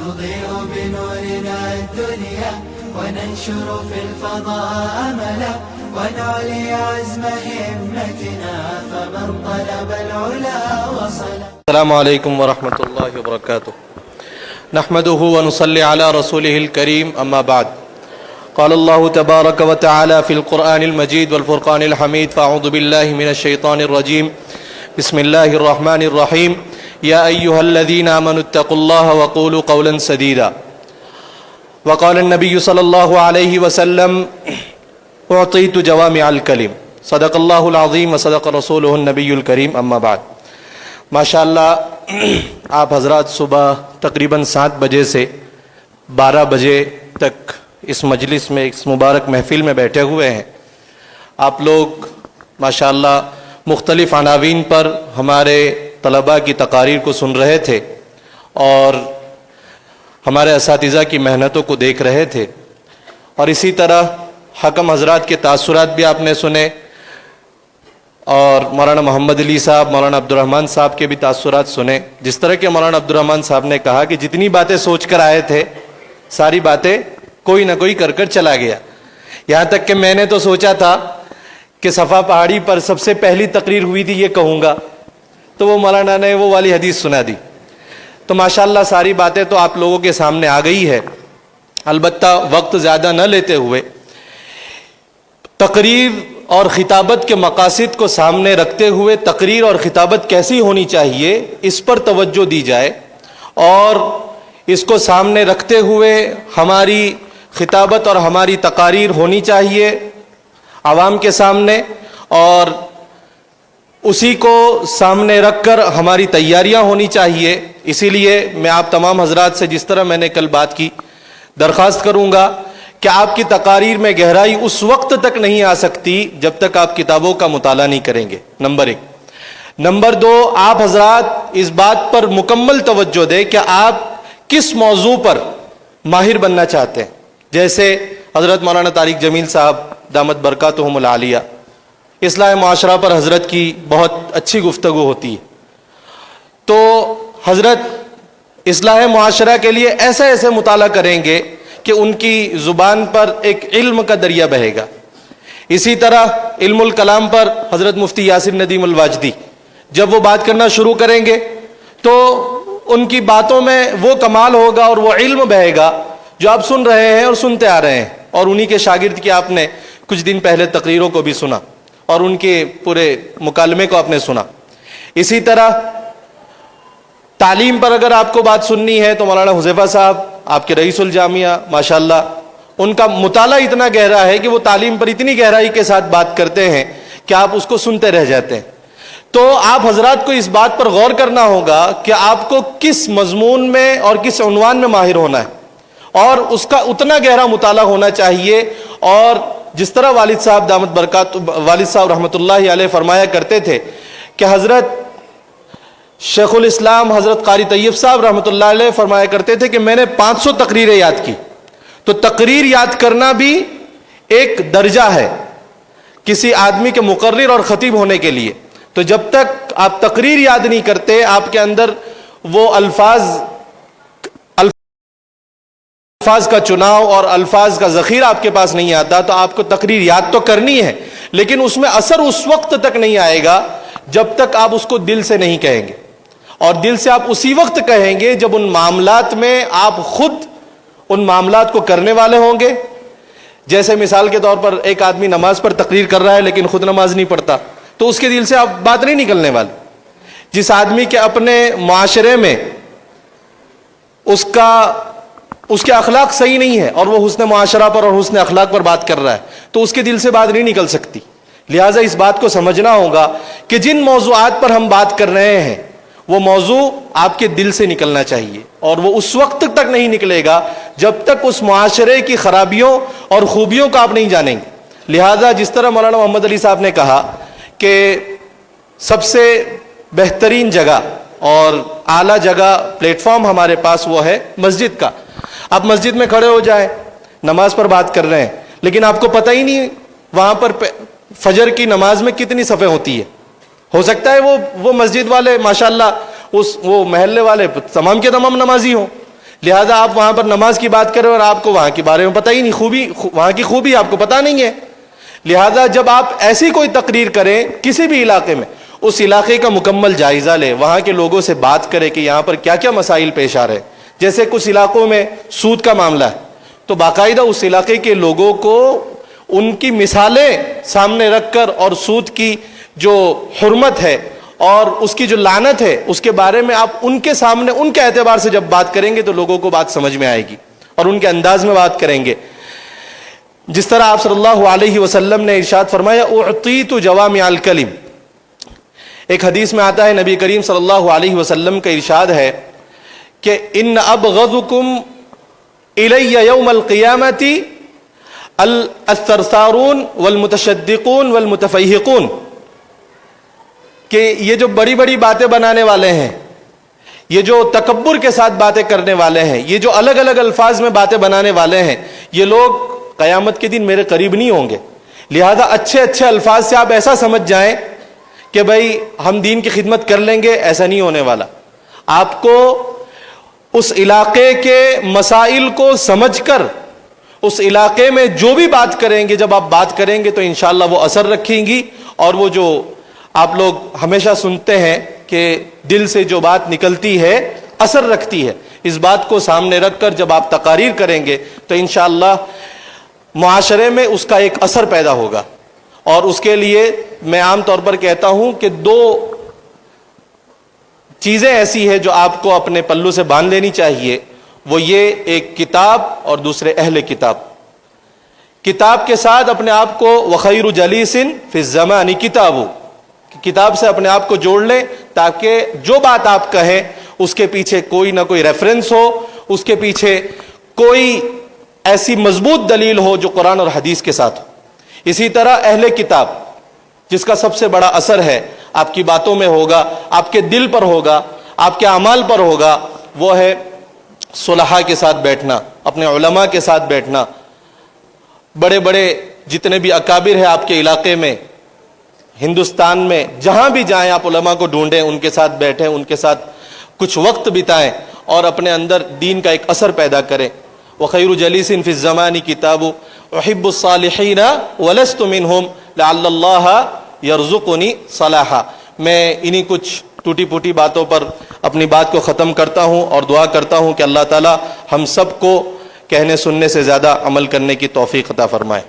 نضيء بنورنا الدنيا وننشر في الفضاء أملا ونعلي عزم همتنا فمن طلب العلا وصل. السلام علیکم ورحمۃ اللہ وبرکاتہ. نحمده ونصلي على رسوله الكريم اما بعد. قال الله تبارك وتعالى في القرآن المجيد والفرقان الحميد فأعوذ بالله من الشيطان الرجيم بسم الله الرحمن الرحيم يا أيها الذين آمنوا اتقوا الله وقولوا قولا سديدا. وقال النبي صلى الله عليه وسلم أعطيت جوامع الكلم صدق الله العظيم وصدق رسوله النبي الكريم اما بعد. ماشاءاللہ آپ حضرات صبح تقریباً 7 بجے سے 12 بجے تک اس مجلس میں اس مبارک محفل میں بیٹھے ہوئے ہیں. آپ لوگ ماشاءاللہ مختلف عناوین پر ہمارے طلباء کی تقاریر کو سن رہے تھے اور ہمارے اساتذہ کی محنتوں کو دیکھ رہے تھے اور اسی طرح حکم حضرات کے تاثرات بھی آپ نے سنے اور مولانا محمد علی صاحب مولانا عبدالرحمن صاحب کے بھی تاثرات سنے. جس طرح کہ مولانا عبدالرحمن صاحب نے کہا کہ جتنی باتیں سوچ کر آئے تھے ساری باتیں کوئی نہ کوئی کر چلا گیا. یہاں تک کہ میں نے تو سوچا تھا کہ صفا پہاڑی پر سب سے پہلی تقریر ہوئی تھی یہ کہوں گا تو وہ مولانا نے وہ والی حدیث سنا دی. تو ماشاءاللہ ساری باتیں تو آپ لوگوں کے سامنے آ گئی ہے. البتہ وقت زیادہ نہ لیتے ہوئے تقریر اور خطابت کے مقاصد کو سامنے رکھتے ہوئے تقریر اور خطابت کیسی ہونی چاہیے اس پر توجہ دی جائے اور اس کو سامنے رکھتے ہوئے ہماری خطابت اور ہماری تقاریر ہونی چاہیے عوام کے سامنے اور اسی کو سامنے رکھ کر ہماری تیاریاں ہونی چاہیے. اسی لیے میں آپ تمام حضرات سے جس طرح میں نے کل بات کی درخواست کروں گا کہ آپ کی تقاریر میں گہرائی اس وقت تک نہیں آ سکتی جب تک آپ کتابوں کا مطالعہ نہیں کریں گے. نمبر 1. نمبر 2, آپ حضرات اس بات پر مکمل توجہ دیں کہ آپ کس موضوع پر ماہر بننا چاہتے ہیں. جیسے حضرت مولانا طارق جمیل صاحب دامت برکاتہم العالیہ اصلاح معاشرہ پر حضرت کی بہت اچھی گفتگو ہوتی ہے. تو حضرت اصلاح معاشرہ کے لیے ایسے مطالعہ کریں گے کہ ان کی زبان پر ایک علم کا دریا بہے گا. اسی طرح علم الکلام پر حضرت مفتی یاسر ندیم الواجدی جب وہ بات کرنا شروع کریں گے تو ان کی باتوں میں وہ کمال ہوگا اور وہ علم بہے گا جو آپ سن رہے ہیں اور سنتے آ رہے ہیں. اور انہی کے شاگرد کی آپ نے کچھ دن پہلے تقریروں کو بھی سنا اور ان کے پورے مکالمے کو آپ نے سنا. اسی طرح تعلیم پر اگر آپ کو بات سننی ہے تو مولانا حذیفہ صاحب آپ کے رئیس الجامعہ ماشاءاللہ ان کا مطالعہ اتنا گہرا ہے کہ وہ تعلیم پر اتنی گہرائی کے ساتھ بات کرتے ہیں کہ آپ اس کو سنتے رہ جاتے ہیں. تو آپ حضرات کو اس بات پر غور کرنا ہوگا کہ آپ کو کس مضمون میں اور کس عنوان میں ماہر ہونا ہے اور اس کا اتنا گہرا مطالعہ ہونا چاہیے. اور جس طرح والد صاحب رحمۃ اللہ علیہ فرمایا کرتے تھے کہ حضرت شیخ الاسلام حضرت قاری طیب صاحب رحمۃ اللہ علیہ فرمایا کرتے تھے کہ میں نے 500 تقریریں یاد کی. تو تقریر یاد کرنا بھی ایک درجہ ہے کسی آدمی کے مقرر اور خطیب ہونے کے لیے. تو جب تک آپ تقریر یاد نہیں کرتے آپ کے اندر وہ الفاظ کا چناؤ اور الفاظ کا ذخیرہ آپ کے پاس نہیں آتا تو آپ کو تقریر یاد تو کرنی ہے لیکن اس میں اثر اس وقت تک نہیں آئے گا جب تک آپ اس کو دل سے نہیں کہیں گے. اور دل سے آپ اسی وقت کہیں گے جب ان معاملات میں آپ خود ان معاملات کو کرنے والے ہوں گے. جیسے مثال کے طور پر ایک آدمی نماز پر تقریر کر رہا ہے لیکن خود نماز نہیں پڑھتا تو اس کے دل سے آپ بات نہیں نکلنے والی. جس آدمی کے اپنے معاشرے میں اس کے اخلاق صحیح نہیں ہے اور وہ حسن معاشرہ پر اور حسن اخلاق پر بات کر رہا ہے تو اس کے دل سے بات نہیں نکل سکتی. لہٰذا اس بات کو سمجھنا ہوگا کہ جن موضوعات پر ہم بات کر رہے ہیں وہ موضوع آپ کے دل سے نکلنا چاہیے اور وہ اس وقت تک نہیں نکلے گا جب تک اس معاشرے کی خرابیوں اور خوبیوں کو آپ نہیں جانیں گے. لہٰذا جس طرح مولانا محمد علی صاحب نے کہا کہ سب سے بہترین جگہ اور اعلیٰ جگہ پلیٹ فارم ہمارے پاس وہ ہے مسجد کا. آپ مسجد میں کھڑے ہو جائیں نماز پر بات کر رہے ہیں لیکن آپ کو پتہ ہی نہیں وہاں پر فجر کی نماز میں کتنی صفیں ہوتی ہے. ہو سکتا ہے وہ مسجد والے ماشاءاللہ وہ محلے والے تمام کے تمام نمازی ہوں لہذا آپ وہاں پر نماز کی بات کریں اور آپ کو وہاں کے بارے میں پتہ ہی نہیں، وہاں کی خوبی آپ کو پتہ نہیں ہے. لہذا جب آپ ایسی کوئی تقریر کریں کسی بھی علاقے میں، اس علاقے کا مکمل جائزہ لیں، وہاں کے لوگوں سے بات کریں کہ یہاں پر کیا کیا مسائل پیش آ رہے ہیں. جیسے کچھ علاقوں میں سود کا معاملہ ہے تو باقاعدہ اس علاقے کے لوگوں کو ان کی مثالیں سامنے رکھ کر اور سود کی جو حرمت ہے اور اس کی جو لعنت ہے اس کے بارے میں آپ ان کے سامنے ان کے اعتبار سے جب بات کریں گے تو لوگوں کو بات سمجھ میں آئے گی اور ان کے انداز میں بات کریں گے. جس طرح آپ صلی اللہ علیہ وسلم نے ارشاد فرمایا اعطیت جوامع الکلم. ایک حدیث میں آتا ہے نبی کریم صلی اللہ علیہ وسلم کا ارشاد ہے کہ ان ابغضکم الی یوم القیامۃ الثرثارون والمتشدقون والمتفیہقون، کہ یہ جو بڑی بڑی باتیں بنانے والے ہیں، یہ جو تکبر کے ساتھ باتیں کرنے والے ہیں، یہ جو الگ الگ الفاظ میں باتیں بنانے والے ہیں، یہ لوگ قیامت کے دن میرے قریب نہیں ہوں گے. لہذا اچھے اچھے الفاظ سے آپ ایسا سمجھ جائیں کہ بھائی ہم دین کی خدمت کر لیں گے، ایسا نہیں ہونے والا. آپ کو اس علاقے کے مسائل کو سمجھ کر اس علاقے میں جو بھی بات کریں گے، جب آپ بات کریں گے تو انشاءاللہ وہ اثر رکھیں گی. اور وہ جو آپ لوگ ہمیشہ سنتے ہیں کہ دل سے جو بات نکلتی ہے اثر رکھتی ہے، اس بات کو سامنے رکھ کر جب آپ تقاریر کریں گے تو انشاءاللہ معاشرے میں اس کا ایک اثر پیدا ہوگا. اور اس کے لیے میں عام طور پر کہتا ہوں کہ دو چیزیں ایسی ہیں جو آپ کو اپنے پلو سے باندھ لینی چاہیے، وہ یہ ایک کتاب اور دوسرے اہل کتاب. کتاب کے ساتھ اپنے آپ کو وخیر جلیس فی الزمان کتاب، کتاب سے اپنے آپ کو جوڑ لیں تاکہ جو بات آپ کہیں اس کے پیچھے کوئی نہ کوئی ریفرنس ہو، اس کے پیچھے کوئی ایسی مضبوط دلیل ہو جو قرآن اور حدیث کے ساتھ ہو. اسی طرح اہل کتاب جس کا سب سے بڑا اثر ہے آپ کی باتوں میں ہوگا، آپ کے دل پر ہوگا، آپ کے اعمال پر ہوگا، وہ ہے صلحاء کے ساتھ بیٹھنا، اپنے علماء کے ساتھ بیٹھنا. بڑے بڑے جتنے بھی اکابر ہیں آپ کے علاقے میں، ہندوستان میں جہاں بھی جائیں آپ علماء کو ڈھونڈیں، ان کے ساتھ بیٹھیں، ان کے ساتھ کچھ وقت بتائیں اور اپنے اندر دین کا ایک اثر پیدا کریں. وخیر جلیس فی الزمان کتاب احب الصالحین ولست منہم لعل اللہ یرزقنی صلاحا. میں انہی کچھ ٹوٹی پوٹی باتوں پر اپنی بات کو ختم کرتا ہوں اور دعا کرتا ہوں کہ اللہ تعالی ہم سب کو کہنے سننے سے زیادہ عمل کرنے کی توفیق عطا فرمائے.